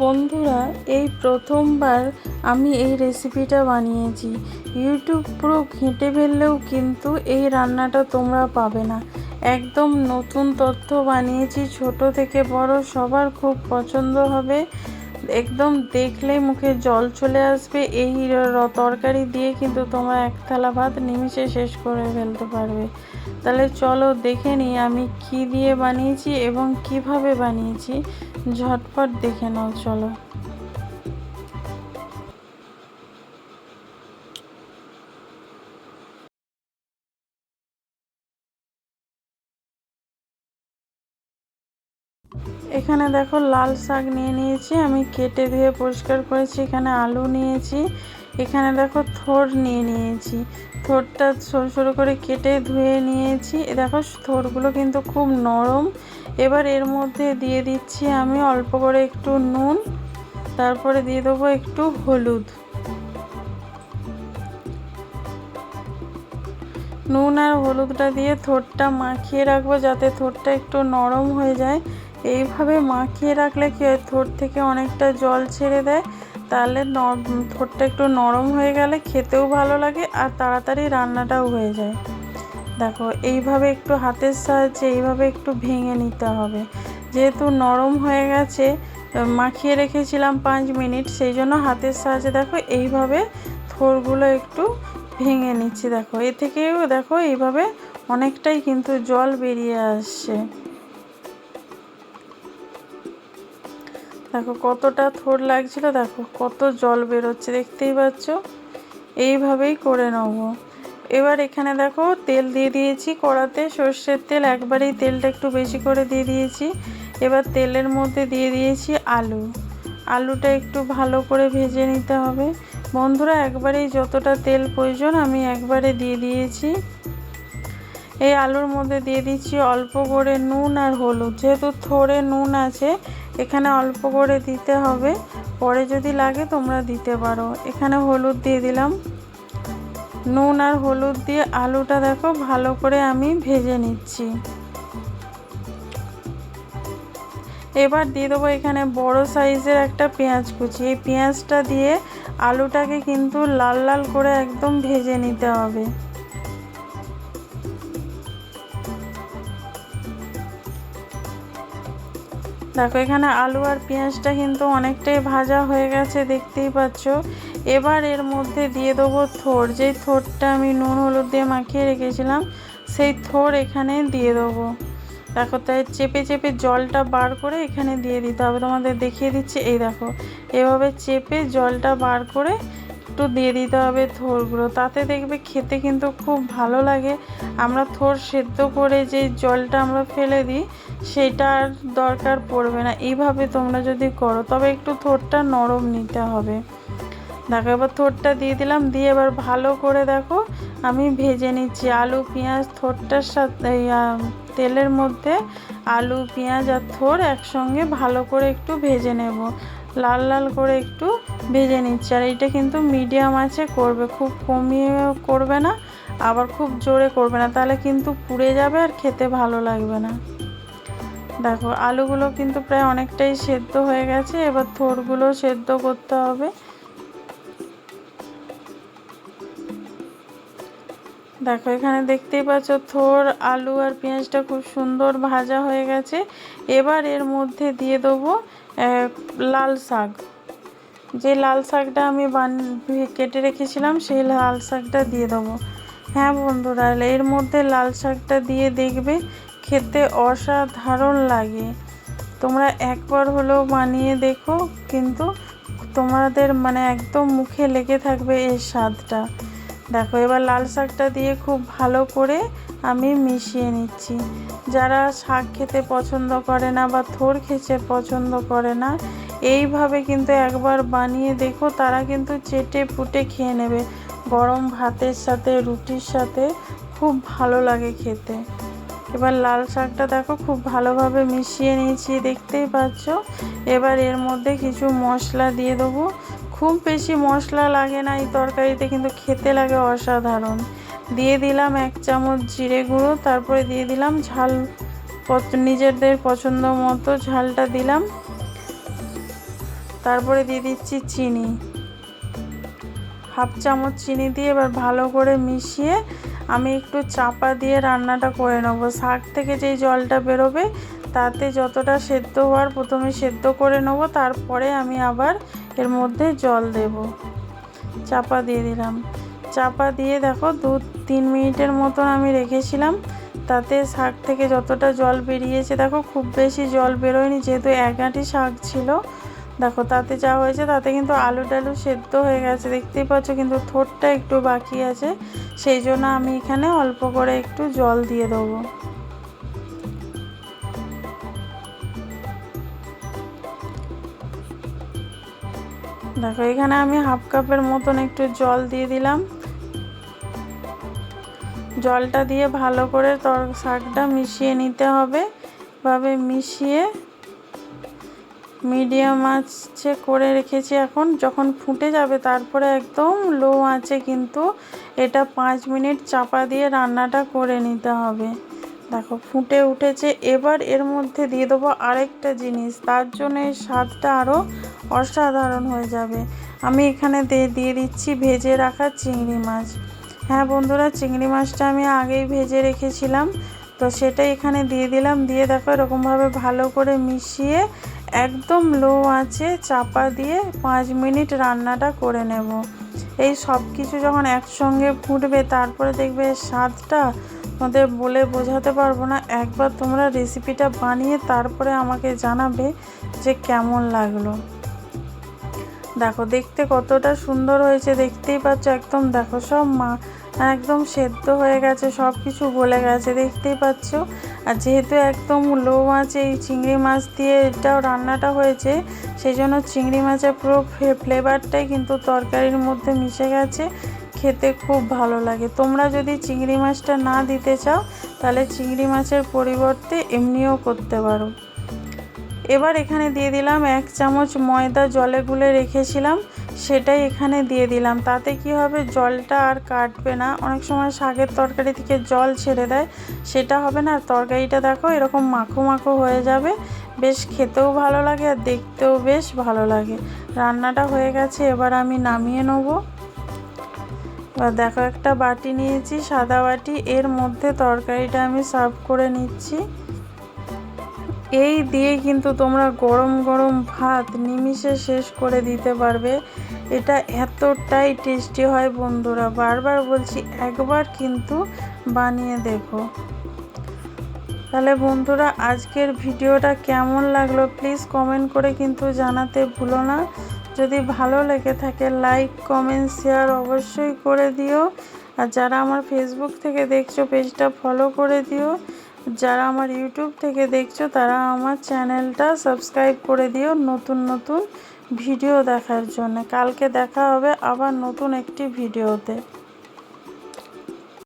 বন্ধুরা, এই প্রথমবার আমি এই রেসিপিটা বানিয়েছি। ইউটিউব পুরো ঘেঁটে ফেললেও কিন্তু এই রান্নাটা তোমরা পাবে না। একদম নতুন তথ্য বানিয়েছি, ছোট থেকে বড় সবার খুব পছন্দ হবে। একদম দেখলেই মুখে জল চলে আসবে। এই তরকারি দিয়ে কিন্তু তোমরা এক থালা ভাত নিমিষে শেষ করে ফেলতে পারবে। তাহলে চলো দেখে নিই আমি কী দিয়ে বানিয়েছি এবং কিভাবে বানিয়েছি। ঝটপট দেখে নাও, চলো। এখানে দেখো লাল শাক নিয়ে নিয়েছি, আমি কেটে ধুয়ে পরিষ্কার করেছি। এখানে আলু নিয়েছি। এখানে দেখো থোড় নিয়ে নিয়েছি, থোড়টা সরু সরু করে কেটে ধুয়ে নিয়েছি। দেখো থোড়গুলো কিন্তু খুব নরম। এবার এর মধ্যে দিয়ে দিচ্ছি আমি অল্প করে একটু নুন, তারপরে দিয়ে দেবো একটু হলুদ। নুন আর হলুদটা দিয়ে থোড়টা মাখিয়ে রাখবো যাতে থোড়টা একটু নরম হয়ে যায়। এইভাবে মাখিয়ে রাখলে কি হয়, থোড় থেকে অনেকটা জল ছেড়ে দেয়। তাহলে থোড়টা একটু নরম হয়ে গেলে খেতেও ভালো লাগে আর তাড়াতাড়ি রান্নাটাও হয়ে যায়। দেখো এইভাবে একটু হাতের সাহায্যে এইভাবে একটু ভেঙে নিতে হবে। যেহেতু নরম হয়ে গেছে, মাখিয়ে রেখেছিলাম 5 মিনিট, সেই জন্য হাতের সাহায্যে দেখো এইভাবে থোড়গুলো একটু ভেঙে নিচ্ছি। দেখো এ থেকেও দেখো এইভাবে অনেকটাই কিন্তু জল বেরিয়ে আসছে। দেখো কতটা থোড় লাগছিল, দেখো কত জল বেরোচ্ছে, দেখতেই পাচ্ছ। এইভাবেই করে নেব। এবার এখানে দেখো তেল দিয়ে দিয়েছি কড়াতে, সর্ষের তেল। একবারেই তেলটা একটু বেশি করে দিয়ে দিয়েছি। এবার তেলের মধ্যে দিয়ে দিয়েছি আলুটা একটু ভালো করে ভেজে নিতে হবে। বন্ধুরা, একবারেই যতটা তেল প্রয়োজন আমি একবারে দিয়ে দিয়েছি। এই আলুর মধ্যে দিয়ে দিচ্ছি অল্প করে নুন আর হলুদ। যেহেতু থোড়ে নুন আছে, এখানে অল্প করে দিতে হবে, পরে যদি লাগে তোমরা দিতে পারো। এখানে হলুদ দিয়ে দিলাম। নুন আর হলুদ দিয়ে আলুটা দেখো ভালো করে আমি ভেজে নিচ্ছি। এবার দিয়ে দেবো এখানে বড় সাইজের একটা পেঁয়াজ কুচি। এই পেঁয়াজটা দিয়ে আলুটাকে কিন্তু লাল লাল করে একদম ভেজে নিতে হবে। দেখো এখানে আলু আর পেঁয়াজটা কিন্তু অনেকটাই ভাজা হয়ে গেছে, দেখতেই পাচ্ছ। এবার এর মধ্যে দিয়ে দেবো থোড়। যেই থোড়টা আমি নুন হলুদ দিয়ে মাখিয়ে রেখেছিলাম, সেই থোড় এখানে দিয়ে দেবো। দেখো তাই চেপে চেপে জলটা বার করে এখানে দিয়ে দিতে হবে। তোমাদের দেখিয়ে দিচ্ছি, এই দেখো এভাবে চেপে জলটা বার করে একটু দিয়ে দিতে হবে থোড়গুলো। তাতে দেখবে খেতে কিন্তু খুব ভালো লাগে। আমরা থোড় সেদ্ধ করে যে জলটা আমরা ফেলে দিই, সেটা আর দরকার পড়বে না এইভাবে তোমরা যদি করো। তবে একটু থোড়টা নরম নিতে হবে। দেখো এবার থোড়টা দিয়ে দিলাম, দিয়ে এবার ভালো করে দেখো আমি ভেজে নিচ্ছি। আলু পেঁয়াজ থোড়টার সাথে তেলের মধ্যে আলু পেঁয়াজ আর থোড় একসঙ্গে ভালো করে একটু ভেজে নেব। লাল লাল করে একটু ভেজে নিচ্ছি। আর এইটা কিন্তু মিডিয়াম আঁচে করবে, খুব কমিয়ে করবে না, আবার খুব জোরে করবে না, তাহলে কিন্তু পুড়ে যাবে আর খেতে ভালো লাগবে না। দেখো আলুগুলো কিন্তু প্রায় অনেকটাই সেদ্ধ হয়ে গেছে। এবার থোড়গুলো সেদ্ধ করতে হবে। দেখো এখানে দেখতেই পাচ্ছ থোড় আলু আর পেঁয়াজটা খুব সুন্দর ভাজা হয়ে গেছে। এবার এর মধ্যে দিয়ে দেবো লাল শাক। যে লাল শাকটা আমি কেটে রেখেছিলাম, সেই লাল শাকটা দিয়ে দেবো। হ্যাঁ বন্ধুরা, এর মধ্যে লাল শাকটা দিয়ে দেখবে খেতে অসাধারণ লাগে। তোমরা একবার হলেও বানিয়ে দেখো, কিন্তু তোমাদের একদম মুখে লেগে থাকবে এর স্বাদটা। দেখো এবার লাল শাকটা দিয়ে খুব ভালো করে আমি মিশিয়ে নিচ্ছি। যারা শাক খেতে পছন্দ করে না বা থোড় খেতে পছন্দ করে না, এইভাবে কিন্তু একবার বানিয়ে দেখো, তারা কিন্তু চেটে পুটে খেয়ে নেবে। গরম ভাতের সাথে, রুটির সাথে খুব ভালো লাগে খেতে। এবার লাল শাকটা দেখো খুব ভালোভাবে মিশিয়ে নিয়েছি, দেখতেই পাচ্ছ। এবার এর মধ্যে কিছু মশলা দিয়ে দেবো। খুব বেশি মশলা লাগে না এই তরকারিতে, কিন্তু খেতে লাগে অসাধারণ। দিয়ে দিলাম 1 চামচ জিরে গুঁড়ো, তারপরে দিয়ে দিলাম ঝাল, নিজেদের পছন্দ মতো ঝালটা দিলাম। তারপরে দিয়ে দিচ্ছি চিনি, 1/2 চামচ চিনি দিয়ে এবার ভালো করে মিশিয়ে আমি একটু চাপা দিয়ে রান্নাটা করে নেবো। শাক থেকে যেই জলটা বেরোবে তাতে যতটা সেদ্ধ হওয়ার প্রথমে সেদ্ধ করে নেবো, তারপরে আমি আবার এর মধ্যে জল দেব। চাপা দিয়ে দিলাম, চাপা দিয়ে দেখো 2-3 মিনিটের মতন আমি রেখেছিলাম। তাতে শাক থেকে যতটা জল বেরিয়েছে দেখো, খুব বেশি জল বেরোয়নি যেহেতু 1 আঁটি শাক ছিল। দেখো তাতে যা হয়েছে তাতে কিন্তু আলু টালু সেদ্ধ হয়ে গেছে দেখতেই পাচ্ছ, কিন্তু থোড়টা একটু বাকি আছে, সেই জন্য আমি এখানে অল্প করে একটু জল দিয়ে দেবো। দেখো এখানে আমি 1/2 কাপের মতন একটু জল দিয়ে দিলাম। জলটা দিয়ে ভালো করে শাকটা মিশিয়ে নিতে হবে। এভাবে মিশিয়ে মিডিয়াম আঁচে করে রেখেছি। এখন যখন ফুটে যাবে তারপরে একদম লো আঁচে কিন্তু এটা 5 মিনিট চাপা দিয়ে রান্নাটা করে নিতে হবে। দেখো ফুটে উঠেছে। এবার এর মধ্যে দিয়ে দেবো আরেকটা জিনিস, তার জন্য এই স্বাদটা আরও অসাধারণ হয়ে যাবে। আমি এখানে দিয়ে দিচ্ছি ভেজে রাখা চিংড়ি মাছ। হ্যাঁ বন্ধুরা, চিংড়ি মাছটা আমি আগেই ভেজে রেখেছিলাম, তো সেটা এখানে দিয়ে দিলাম। দিয়ে দেখো এরকমভাবে ভালো করে মিশিয়ে একদম লো আঁচে চাপা দিয়ে 5 মিনিট রান্নাটা করে নেব। এই সব কিছু যখন একসঙ্গে ফুটবে তারপরে দেখবে স্বাদটা তোমাদের বলে বোঝাতে পারবো না। একবার তোমরা রেসিপিটা বানিয়ে তারপরে আমাকে জানাবে যে কেমন লাগলো। দেখো দেখতে কতটা সুন্দর হয়েছে দেখতেই পাচ্ছ। একদম দেখো সব একদম সেদ্ধ হয়ে গেছে, সব কিছু গলে গেছে দেখতেই পাচ্ছ। আর যেহেতু একদম লো আঁচে এই চিংড়ি মাছ দিয়ে এটাও রান্নাটা হয়েছে, সেই জন্য চিংড়ি মাছের পুরো ফ্লেভারটাই কিন্তু তরকারির মধ্যে মিশে গেছে, খেতে খুব ভালো লাগে। তোমরা যদি চিংড়ি মাছটা না দিতে চাও তাহলে চিংড়ি মাছের পরিবর্তে এমনিও করতে পারো। এবার এখানে দিয়ে দিলাম 1 চামচ ময়দা, জলে গুলে রেখেছিলাম সেটাই এখানে দিয়ে দিলাম। তাতে কি হবে, জলটা আর কাটবে না। অনেক সময় শাকের তরকারি থেকে জল ছেড়ে দেয়, সেটা হবে না। তরকারিটা দেখো এরকম মাখো মাখো হয়ে যাবে, বেশ খেতেও ভালো লাগে আর দেখতেও বেশ ভালো লাগে। রান্নাটা হয়ে গেছে, এবার আমি নামিয়ে নেব। এবার দেখো একটা বাটি নিয়েছি, সাদা বাটি, এর মধ্যে তরকারিটা আমি সার্ভ করে নিচ্ছি। এই দিয়ে কিন্তু তোমরা গরম গরম ভাত নিমিষে শেষ করে দিতে পারবে। এটা এতটাই টেস্টি হয় বন্ধুরা, বারবার বলছি একবার কিন্তু বানিয়ে দেখো। তাহলে বন্ধুরা আজকের ভিডিওটা কেমন লাগলো প্লিজ কমেন্ট করে কিন্তু জানাতে ভুলো না। যদি ভালো লেগে থাকে লাইক কমেন্ট শেয়ার অবশ্যই করে দিও। আর যারা আমার ফেসবুক থেকে দেখছো পেজটা ফলো করে দিও। যারা আমার ইউটিউব থেকে দেখছো তারা আমার চ্যানেলটা সাবস্ক্রাইব করে দিও নতুন নতুন ভিডিও দেখার জন্য। কালকে দেখা হবে আবার নতুন একটি ভিডিওতে।